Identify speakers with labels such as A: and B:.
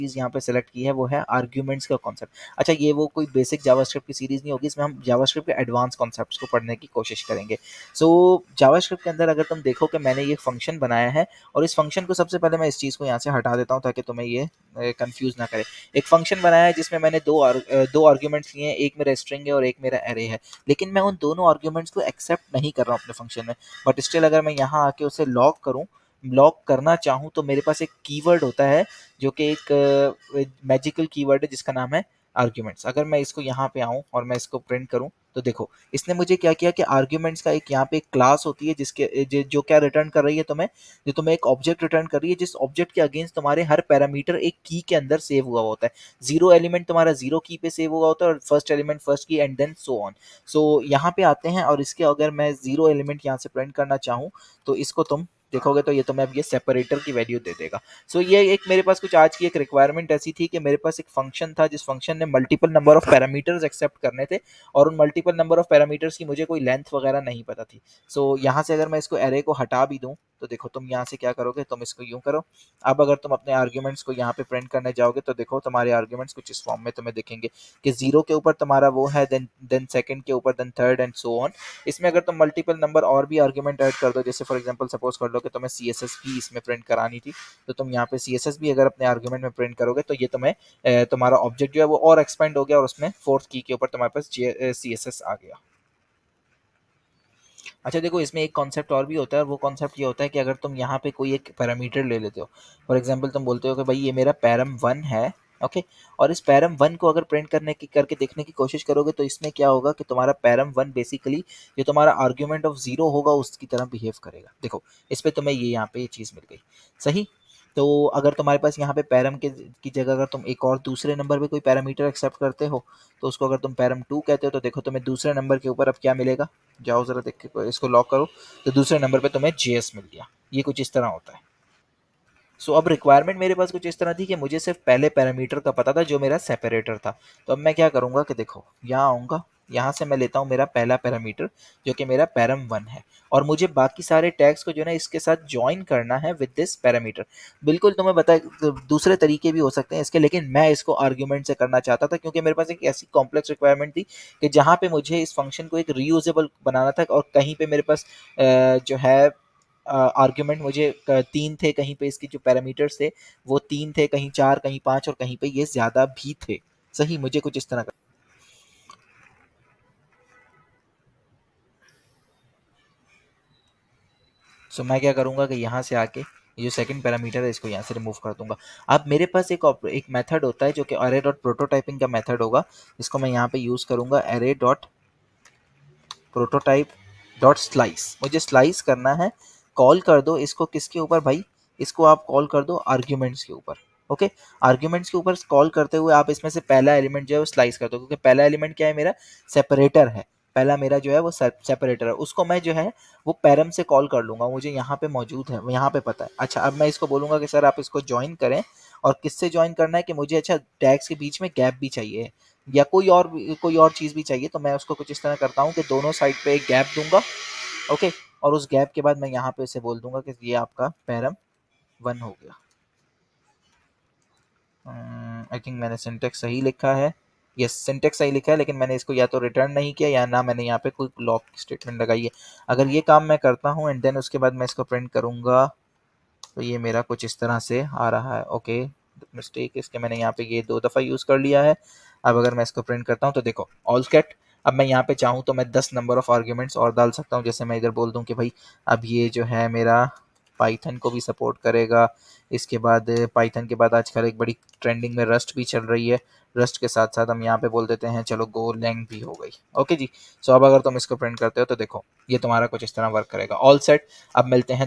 A: चीज़ यहाँ पे सेलेक्ट की है वो है आर्ग्यूमेंट्स का कॉन्सेप्ट। अच्छा, ये वो कोई बेसिक जावास्क्रिप्ट की सीरीज़ नहीं होगी, इसमें हम जावास्क्रिप्ट के एडवांस कॉन्सेप्ट्स को पढ़ने की कोशिश करेंगे। सो जावास्क्रिप्ट के अंदर अगर तुम देखो कि मैंने ये फंक्शन बनाया है, और इस फंक्शन को सबसे पहले मैं इस चीज़ को यहाँ से हटा देता हूँ ताकि तुम्हें ये कंफ्यूज ना करे। एक फंक्शन बनाया है जिसमें मैंने दो आर्ग्यूमेंट्स लिए हैं, एक मेरा स्ट्रिंग है और एक मेरा एरे है, लेकिन मैं उन दोनों आर्ग्यूमेंट्स को एक्सेप्ट नहीं कर रहा हूँ अपने फंक्शन में। बट स्टिल अगर मैं यहाँ आके उसे लॉक करना चाहूँ तो मेरे पास एक कीवर्ड होता है जो कि एक मैजिकल कीवर्ड है जिसका नाम है आर्ग्यूमेंट्स। अगर मैं इसको यहाँ पे आऊँ और मैं इसको प्रिंट करूँ तो देखो इसने मुझे क्या किया कि आर्ग्यूमेंट्स का एक यहाँ पे एक क्लास होती है जिसके जो क्या रिटर्न कर रही है तुम्हें, जो तुम्हें एक ऑब्जेक्ट रिटर्न कर रही है जिस ऑब्जेक्ट के अगेंस्ट तुम्हारे हर पैरामीटर एक की के अंदर सेव हुआ होता है। जीरो एलिमेंट तुम्हारा जीरो की पे सेव हुआ होता है और फर्स्ट एलिमेंट फर्स्ट की एंड देन सो ऑन। सो यहाँ पे आते हैं और इसके अगर मैं जीरो एलिमेंट यहाँ से प्रिंट करना चाहूँ तो इसको तुम देखोगे तो ये तुम्हें अब ये सेपरेटर की वैल्यू दे देगा। सो ये एक मेरे पास कुछ आज की एक रिक्वायरमेंट ऐसी थी कि मेरे पास एक फंक्शन था जिस फंक्शन ने multiple number of parameters accept करने थे, और उन मल्टीपल नंबर ऑफ पैरामीटर्स की मुझे कोई लेंथ वगैरह नहीं पता थी। सो यहाँ से अगर मैं इसको एरे को हटा भी दूँ तो देखो तुम यहाँ से क्या करोगे, तुम इसको यूं करो। अब अगर तुम अपने आर्ग्यूमेंट्स को यहाँ पे प्रिंट करने जाओगे तो देखो तुम्हारे आर्ग्यूमेंट्स कुछ इस फॉर्म में तुम्हें दिखेंगे कि जीरो के ऊपर तुम्हारा वो है, देन सेकंड के ऊपर, then third and so on. इसमें अगर तुम मल्टीपल नंबर और भी आर्ग्यूमेंट ऐड कर दो, जैसे फॉर एग्जांपल सपोज कर लो कि तुम्हें सी एस एस भी इसमें प्रिंट करानी थी, तो तुम यहाँ पे सी एस एस भी अगर अपने आर्ग्यूमेंट में प्रिंट करोगे तो ये तुम्हें तुम्हारा ऑब्जेक्ट जो है वो और एक्सपेंड हो गया और उसमें फोर्थ की के ऊपर तुम्हारे पास सी एस एस आ गया। अच्छा देखो, इसमें एक कॉन्सेप्ट और भी होता है, और वो कॉन्सेप्ट ये होता है कि अगर तुम यहाँ पे कोई एक पैरामीटर ले लेते हो, फॉर एग्जांपल तुम बोलते हो कि भाई ये मेरा पैरम वन है, ओके, और इस पैरम वन को अगर प्रिंट करके देखने की कोशिश करोगे तो इसमें क्या होगा कि तुम्हारा पैरम वन बेसिकली जो तुम्हारा आर्ग्यूमेंट ऑफ जीरो होगा उसकी तरह बिहेव करेगा। देखो इस पे तुम्हें ये यहाँ पे ये चीज़ मिल गई, सही। तो अगर तुम्हारे पास यहाँ पे पैरम के की जगह अगर तुम एक और दूसरे नंबर पे कोई पैरामीटर एक्सेप्ट करते हो तो उसको अगर तुम पैरम टू कहते हो तो देखो तुम्हें दूसरे नंबर के ऊपर अब क्या मिलेगा, जाओ जरा देख के इसको लॉक करो, तो दूसरे नंबर पे तुम्हें जेएस मिल गया। ये कुछ इस तरह होता है। सो अब रिक्वायरमेंट मेरे पास कुछ इस तरह थी कि मुझे सिर्फ पहले पैरामीटर का पता था जो मेरा सेपरेटर था। तो अब मैं क्या करूँगा कि देखो यहाँ आऊँगा, यहाँ से मैं लेता हूँ मेरा पहला पैरामीटर जो कि मेरा पैरम वन है, और मुझे बाकी सारे टैग्स को जो है ना इसके साथ ज्वाइन करना है विद दिस पैरामीटर। बिल्कुल तुम्हें बता दूसरे तरीके भी हो सकते हैं इसके, लेकिन मैं इसको आर्ग्यूमेंट से करना चाहता था क्योंकि मेरे पास एक ऐसी कॉम्प्लेक्स रिक्वायरमेंट थी कि जहाँ पे मुझे इस फंक्शन को एक रीयूजेबल बनाना था, और कहीं पे मेरे पास जो है आर्ग्यूमेंट मुझे तीन थे, कहीं पे इसके जो पैरामीटर्स थे वो तीन थे, कहीं चार, कहीं पांच, और कहीं पे ये ज्यादा भी थे। सही, मुझे कुछ इस तरह का। सो मैं क्या करूंगा कि यहाँ से आके ये जो सेकंड पैरामीटर है इसको यहाँ से रिमूव कर दूंगा। अब मेरे पास एक मेथड होता है जो कि अरे डॉट प्रोटोटाइपिंग का मेथड होगा, इसको मैं यहाँ पे यूज करूंगा अरे डॉट प्रोटोटाइप डॉट स्लाइस। मुझे स्लाइस करना है, कॉल कर दो इसको किसके ऊपर भाई, इसको आप कॉल कर दो आर्ग्यूमेंट्स के ऊपर। ओके, आर्ग्यूमेंट्स के ऊपर कॉल करते हुए आप इसमें से पहला एलिमेंट जो है वो स्लाइस कर दो, क्योंकि पहला एलिमेंट क्या है मेरा, सेपरेटर है। पहला मेरा जो है वो सेपरेटर है, उसको मैं जो है वो पैरम से कॉल कर लूंगा, मुझे यहाँ पे मौजूद है, यहाँ पे पता है। अच्छा, अब मैं इसको बोलूंगा कि सर आप इसको ज्वाइन करें, और किससे ज्वाइन करना है कि मुझे अच्छा टैग्स के बीच में गैप भी चाहिए या कोई और चीज़ भी चाहिए, तो मैं उसको कुछ इस तरह करता हूँ कि दोनों साइड पे एक गैप दूंगा। ओके, और उस गैप के बाद मैं यहाँ पे इसे बोल दूंगा कि ये आपका पैरम वन हो गया। आई थिंक मैंने सिंटेक्स सही लिखा है, यस सिंटेक्स सही लिखा है, लेकिन मैंने इसको या तो रिटर्न नहीं किया या ना मैंने यहाँ पे कोई लॉक स्टेटमेंट लगाई है। अगर ये काम मैं करता हूँ एंड देन उसके बाद मैं इसको प्रिंट करूँगा तो ये मेरा कुछ इस तरह से आ रहा है। ओके, मिस्टेक इसके मैंने यहाँ पे ये दो दफ़ा यूज़ कर लिया है। अब अगर मैं इसको प्रिंट करता हूँ तो देखो ऑल कैट। अब मैं यहाँ पे चाहूँ तो मैं 10 नंबर ऑफ आर्ग्यूमेंट्स और डाल सकता हूँ, जैसे मैं इधर बोल दूँ कि भाई अब ये जो है मेरा पाइथन को भी सपोर्ट करेगा। इसके बाद पाइथन के बाद आजकल एक बड़ी ट्रेंडिंग में रस्ट भी चल रही है, रस्ट के साथ साथ हम यहाँ पे बोल देते हैं चलो गोलैंग भी हो गई। ओके जी, सो अब अगर तुम इसको प्रिंट करते हो तो देखो ये तुम्हारा कुछ इस तरह वर्क करेगा। All set. अब मिलते हैं